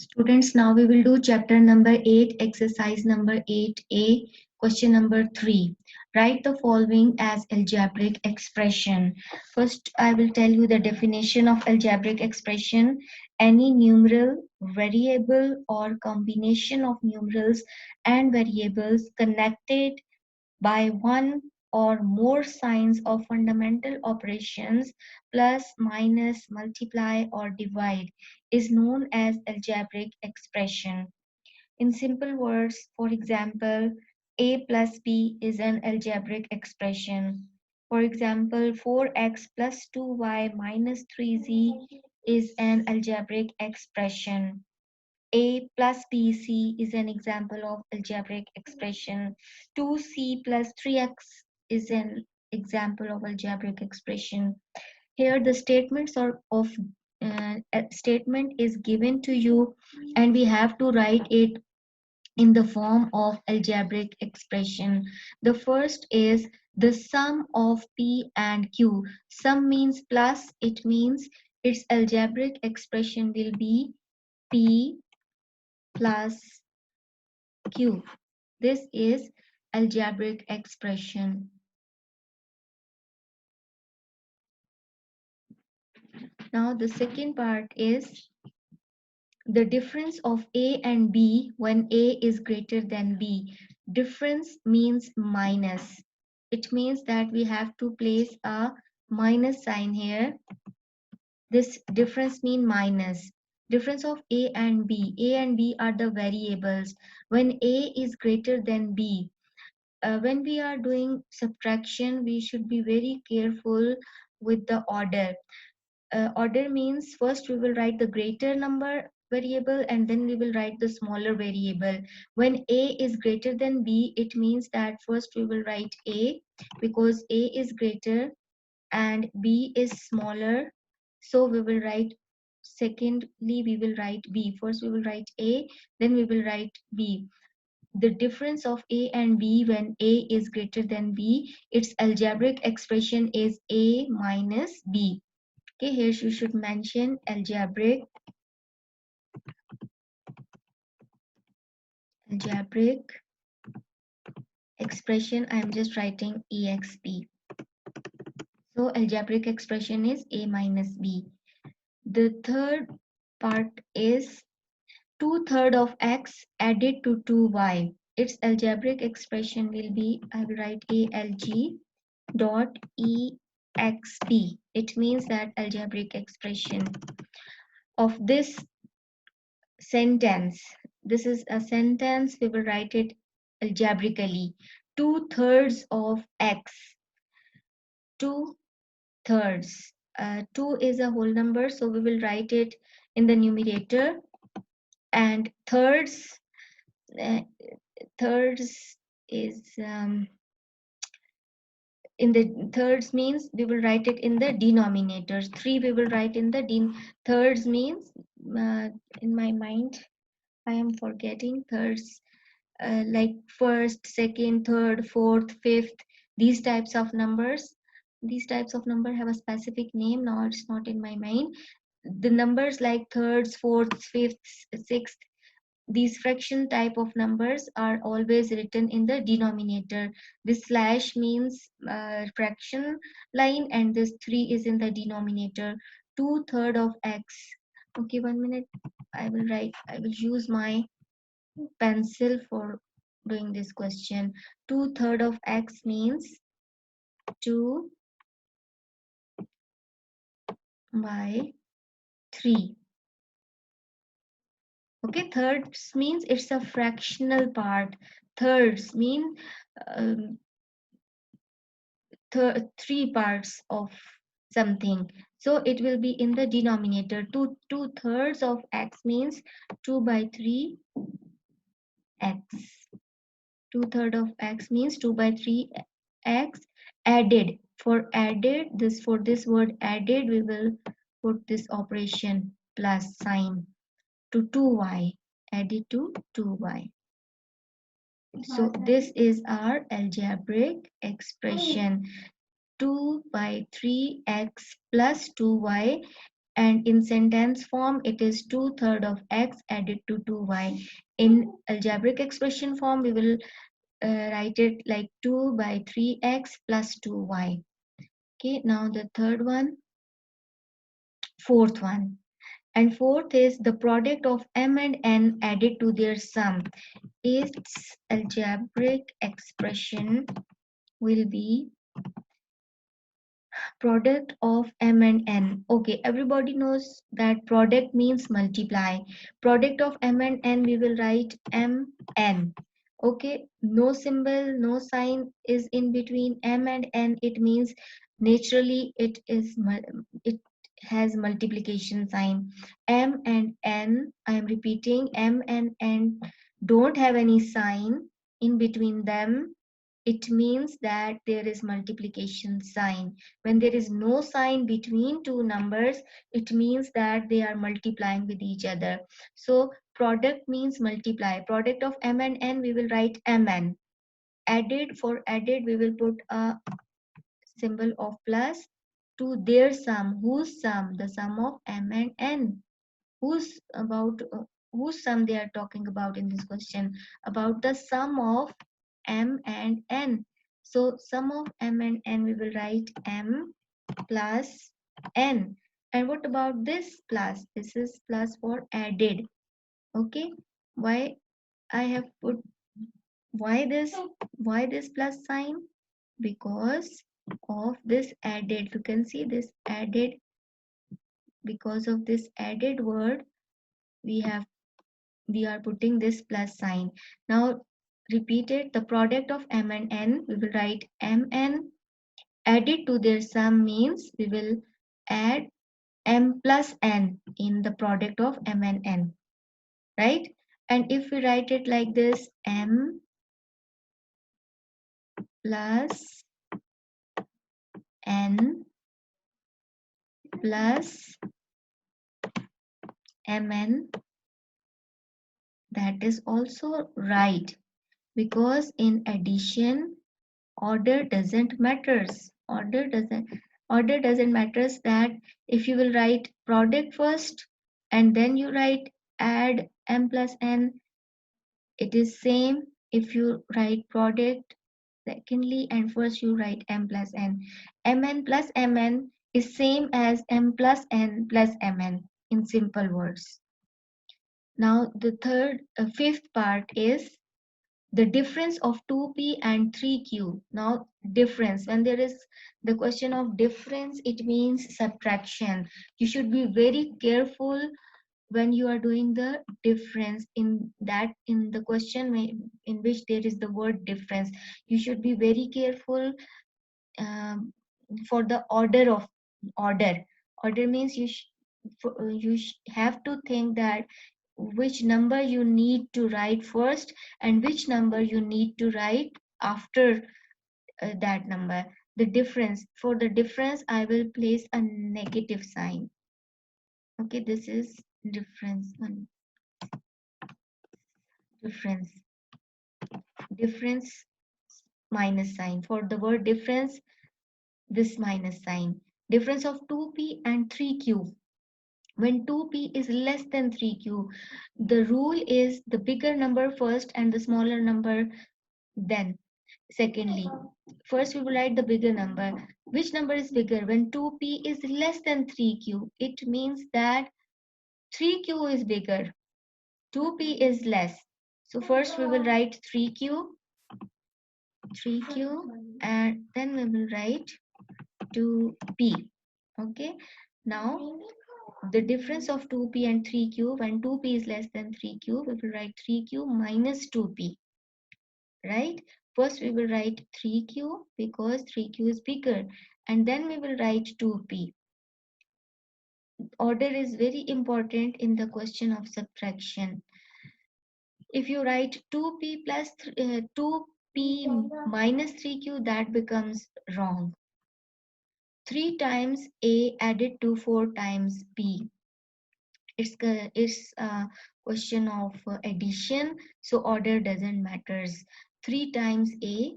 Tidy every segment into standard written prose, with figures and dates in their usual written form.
Students, now we will do chapter number 8, exercise number 8a, question number 3. Write the following as algebraic expression. First, I will tell you the definition of algebraic expression. Any numeral, variable, or combination of numerals and variables connected by one or more signs of fundamental operations plus, minus, multiply, or divide is known as algebraic expression. In simple words, for example, a plus b is an algebraic expression. For example, 4x plus 2y minus 3z is an algebraic expression. A plus BC is an example of algebraic expression. 2C plus 3x is an example of algebraic expression. Here the statements are of a statement is given to you and we have to write it in the form of algebraic expression. The first is the sum of P and Q. Sum means plus, it means its algebraic expression will be P plus Q. This is algebraic expression. Now the second part is the difference of A and B when A is greater than B. Difference means minus. It means that we have to place a minus sign here. This difference means minus. Difference of A and B. A and B are the variables. When A is greater than B, when we are doing subtraction, we should be very careful with the order. Order means first we will write the greater number variable and then we will write the smaller variable. When A is greater than B, it means that first we will write A because A is greater and B is smaller. So we will write, secondly we will write B. First we will write A, then we will write B. The difference of A and B when A is greater than B, its algebraic expression is A minus B. Okay, here you should mention algebraic expression. I am just writing EXP. So algebraic expression is A minus B. The third part is 2/3 of x added to 2y. Its algebraic expression will be, I will write ALG dot EXP. It means that algebraic expression of this sentence. This is a sentence, we will write it algebraically. 2/3 of x. 2/3. 2 is a whole number, so we will write it in the numerator. And thirds, thirds is in the thirds means we will write it in the denominators. 3 we will write in the thirds means in my mind I am forgetting thirds, like first, second, third, fourth, fifth, these types of numbers. These types of number have a specific name. Now it's not in my mind. The numbers like thirds, fourths, fifths, sixth, these fraction type of numbers are always written in the denominator. This slash means fraction line and this 3 is in the denominator. 2/3 of x. Okay, 1 minute. I will use my pencil for doing this question. 2/3 of x means 2 by 3. Okay, thirds means it's a fractional part. Thirds mean um, 3 parts of something. So it will be in the denominator. 2/3 of x means 2 by 3 x. 2/3 of x means 2 by 3 x added. For added, for this word added, we will put this operation plus sign to 2y, added to 2y. So this is our algebraic expression. 2 by 3x plus 2y And in sentence form, it is 2/3 of x added to 2y. In algebraic expression form, we will write it like 2 by 3x plus 2y. Okay, now the fourth one. And fourth is the product of m and n added to their sum. Its algebraic expression will be product of m and n. Okay, everybody knows that product means multiply. Product of m and n, we will write mn. Okay, no symbol, no sign is in between m and n. It means naturally it has multiplication sign. M and n, I am repeating, m and n don't have any sign in between them. It means that there is multiplication sign. When there is no sign between two numbers, it means that they are multiplying with each other. So product means multiply. Product of m and n, we will write mn. Added, for added, we will put a symbol of plus to their sum. Whose sum? The sum of m and n. Whose about whose sum they are talking about in this question? About the sum of m and n. So sum of m and n, we will write m plus n. And what about this plus? This is plus for added. Okay, why I have put why this plus sign? Because of this added. You can see this added. Because of this added word, we are putting this plus sign. Now repeat it. The product of m and n, we will write mn. Added to their sum means we will add m plus n in the product of m and n, right? And if we write it like this, m plus n plus mn, that is also right, because in addition, order doesn't matters. Order doesn't matters. That if you will write product first and then you write add m plus n, it is same if you write product secondly and first you write m plus n. Mn plus mn is same as m plus n plus mn in simple words. Now the fifth part is the difference of 2p and 3q. Now difference, when there is the question of difference, it means subtraction. You should be very careful when you are doing the difference in the question in which there is the word difference. You should be very careful for the order means you have to think that which number you need to write first and which number you need to write after that number. The difference, for the difference I will place a negative sign. Okay, this is difference. Difference minus sign. For the word difference, this minus sign. Difference of 2p and 3q. When 2p is less than 3q, the rule is the bigger number first and the smaller number then secondly. First we will write the bigger number. Which number is bigger? When 2p is less than 3q, it means that 3q is bigger, 2p is less. So first we will write 3q, and then we will write 2p. Okay, now the difference of 2p and 3q, when 2p is less than 3q, we will write 3q minus 2p, right? First we will write 3q because 3q is bigger, and then we will write 2p. Order is very important in the question of subtraction. If you write 2p plus 2p minus 3q, that becomes wrong. 3 times a added to 4 times b. It's a question of addition, so order doesn't matters. 3 times a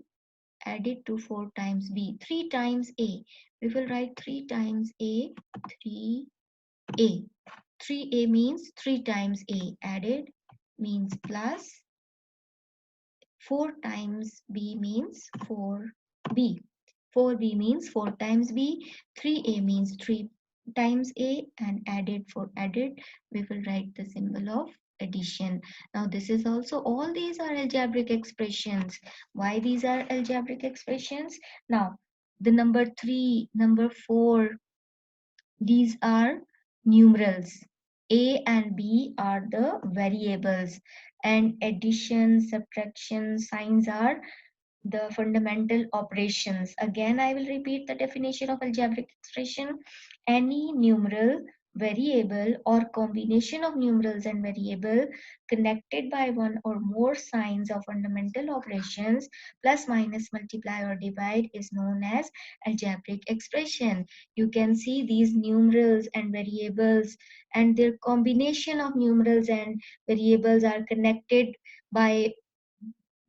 added to 4 times b. 3 times a, we will write 3 times a, 3 A. 3A means 3 times A. Added means plus. 4 times B means 4B. 4B means 4 times B. 3A means 3 times A, and added, for added we will write the symbol of addition. Now this is also, all these are algebraic expressions. Why these are algebraic expressions? Now the number 3, number 4, these are numerals. A and B are the variables, and addition, subtraction signs are the fundamental operations. Again, I will repeat the definition of algebraic expression. Any numeral, variable, or combination of numerals and variable connected by one or more signs of fundamental operations, plus, minus, multiply, or divide, is known as algebraic expression. You can see these numerals and variables, and their combination of numerals and variables are connected by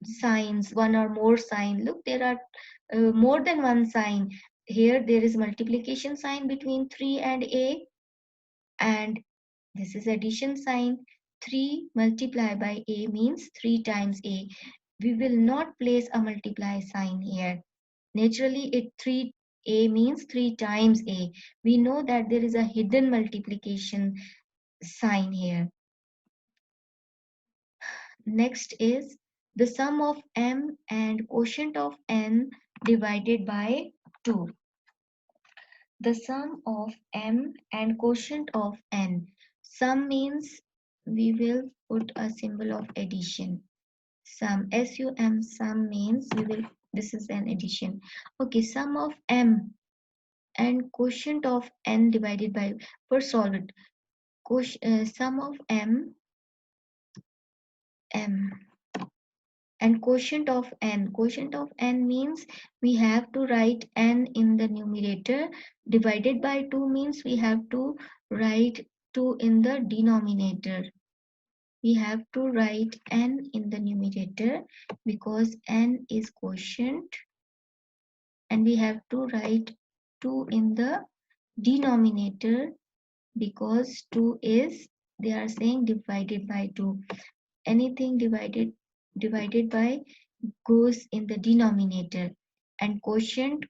signs, one or more sign. Look, there are more than one sign. Here there is multiplication sign between 3 and A, and this is addition sign. 3 multiplied by A means 3 times A. We will not place a multiply sign here. Naturally, it 3A means 3 times A. We know that there is a hidden multiplication sign here. Next is the sum of m and quotient of n divided by 2. The sum of m and quotient of n. Sum means we will put a symbol of addition. Sum, sum, sum means we will, this is an addition. Okay, sum of m and quotient of n divided by, first solve it. Sum of m and quotient of n. Quotient of n means we have to write n in the numerator. Divided by 2 means we have to write 2 in the denominator. We have to write n in the numerator because n is quotient, and we have to write 2 in the denominator because 2 is, they are saying, divided by 2. Anything divided by goes in the denominator, and quotient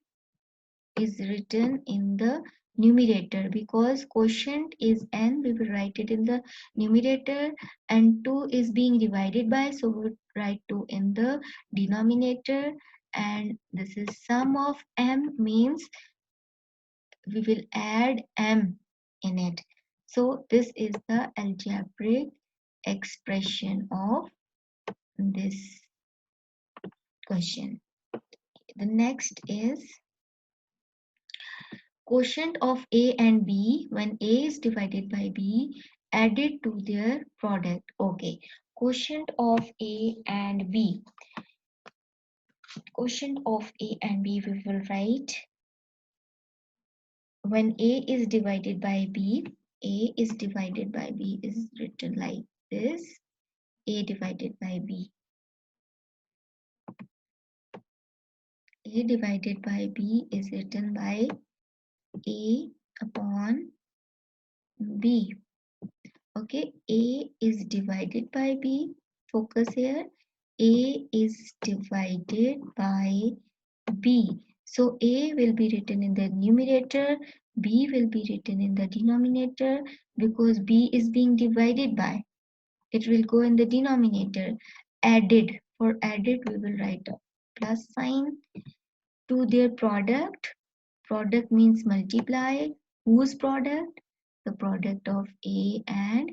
is written in the numerator. Because quotient is n, we will write it in the numerator, and 2 is being divided by, so we will write 2 in the denominator. And this is sum of m means we will add m in it. So this is the algebraic expression of this question. The next is quotient of A and B when A is divided by B added to their product. Okay, quotient of A and B. Quotient of A and B we will write when A is divided by B. A is divided by B is written like this. A divided by B. A divided by B is written by A upon B. Okay, A is divided by B. Focus here. A is divided by B. So A will be written in the numerator, B will be written in the denominator because B is being divided by. It will go in the denominator. Added. For added, we will write a plus sign to their product. Product means multiply. Whose product? The product of A and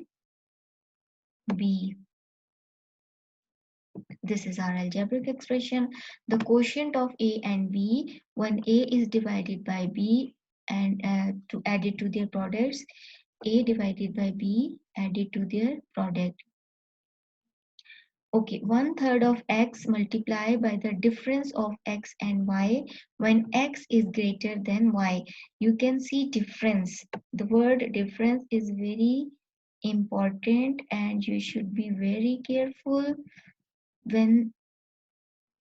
B. This is our algebraic expression. The quotient of A and B when A is divided by B and to add it to their products. A divided by B added to their product. Okay, 1/3 of x multiplied by the difference of x and y when x is greater than y. You can see difference. The word difference is very important and you should be very careful when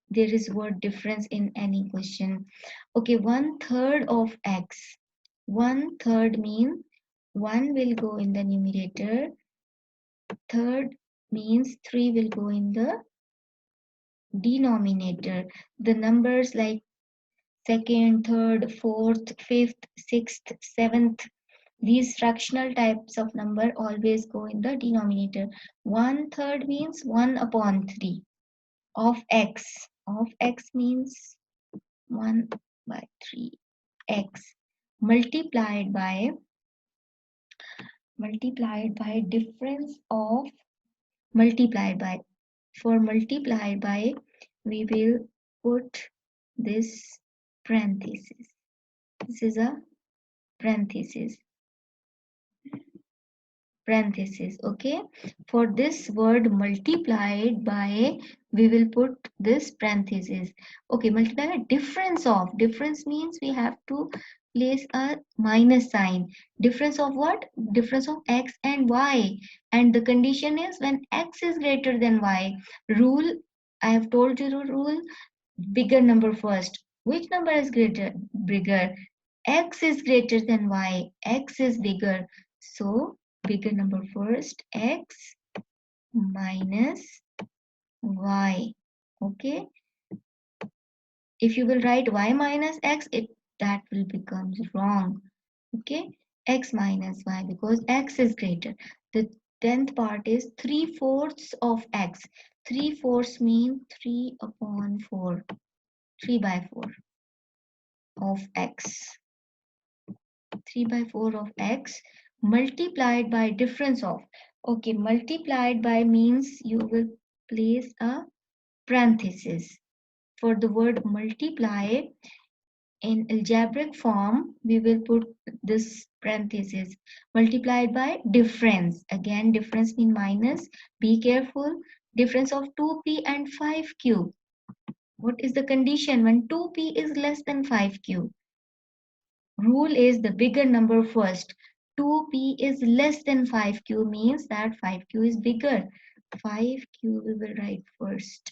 there is word difference in any question. Okay, 1/3 of x. 1/3 means 1 will go in the numerator. Third means 3 will go in the denominator. The numbers like second, third, fourth, fifth, sixth, seventh, these fractional types of number always go in the denominator. 1/3 means 1 upon 3 of x. Of x means 1 by 3 x multiplied by difference of multiplied by. For multiplied by, we will put this parenthesis. This is a parenthesis. Okay, for this word multiplied by, we will put this parenthesis. Okay, multiply by difference means we have to place a minus sign. Difference of what? Difference of x and y, and the condition is when x is greater than y. Rule, I have told you the rule, bigger number first. Which number is bigger? X is greater than y. X is bigger. So bigger number first, x minus y. Okay. If you will write y minus x, that will become wrong. Okay. X minus y, because x is greater. The 10th part is 3/4 of x. 3/4 means 3 upon 4. 3 by 4 of x. 3 by 4 of x multiplied by difference of. Okay, multiplied by means you will place a parenthesis. For the word multiply in algebraic form, we will put this parenthesis. Multiplied by difference. Again, difference means minus. Be careful. Difference of 2p and 5q. What is the condition when 2p is less than 5q? Rule is the bigger number first. 2p is less than 5q means that 5q is bigger. 5q we will write first,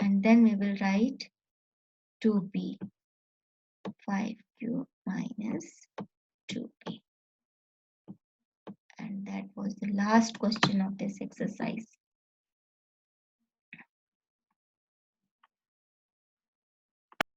and then we will write 2p. 5q minus 2p. And that was the last question of this exercise.